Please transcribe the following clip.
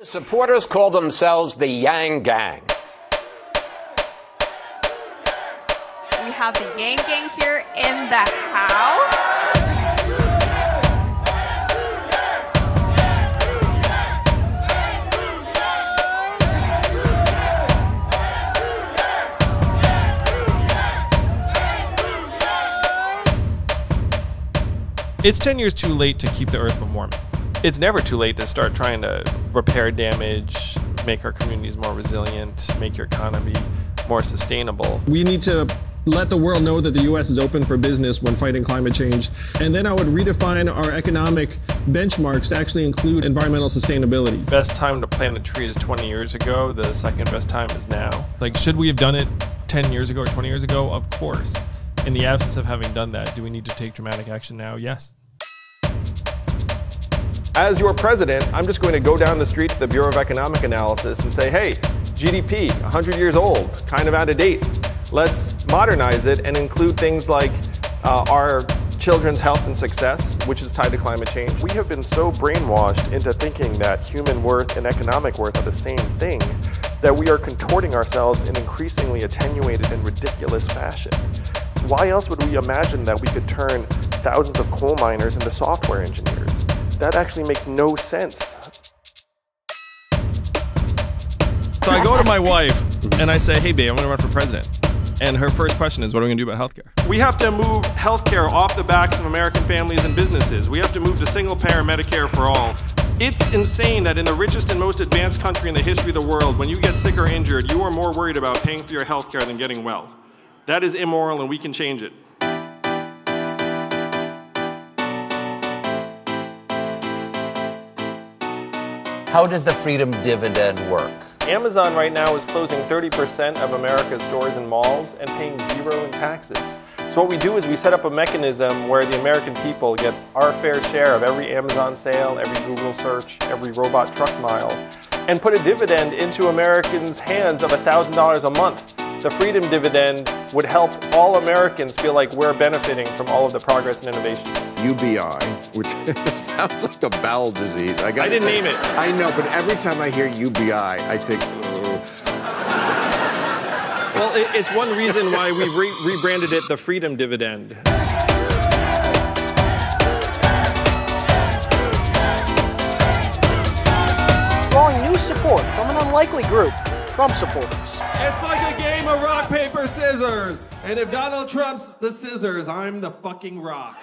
Supporters call themselves the Yang Gang. We have the Yang Gang here in the house. It's 10 years too late to keep the Earth from warming. It's never too late to start trying to repair damage, make our communities more resilient, make your economy more sustainable. We need to let the world know that the U.S. is open for business when fighting climate change. And then I would redefine our economic benchmarks to actually include environmental sustainability. Best time to plant a tree is 20 years ago. The second best time is now. Like, should we have done it 10 years ago or 20 years ago? Of course. In the absence of having done that, do we need to take dramatic action now? Yes. As your president, I'm just going to go down the street to the Bureau of Economic Analysis and say, hey, GDP, 100 years old, kind of out of date. Let's modernize it and include things like our children's health and success, which is tied to climate change. We have been so brainwashed into thinking that human worth and economic worth are the same thing that we are contorting ourselves in increasingly attenuated and ridiculous fashion. Why else would we imagine that we could turn thousands of coal miners into software engineers? That actually makes no sense. So I go to my wife and I say, hey babe, I'm gonna run for president. And her first question is, what are we gonna do about healthcare? We have to move healthcare off the backs of American families and businesses. We have to move to single-payer Medicare for all. It's insane that in the richest and most advanced country in the history of the world, when you get sick or injured, you are more worried about paying for your healthcare than getting well. That is immoral, and we can change it. How does the freedom dividend work? Amazon right now is closing 30% of America's stores and malls and paying zero in taxes. So what we do is we set up a mechanism where the American people get our fair share of every Amazon sale, every Google search, every robot truck mile, and put a dividend into Americans' hands of $1,000 a month. The freedom dividend would help all Americans feel like we're benefiting from all of the progress and innovation. UBI, which sounds like a bowel disease. I didn't name it. I know, but every time I hear UBI, I think, Well, it's one reason why we've rebranded it the freedom dividend. Drawing new support from an unlikely group, Trump supporters. It's like a game of rock, paper, scissors. And if Donald Trump's the scissors, I'm the fucking rock.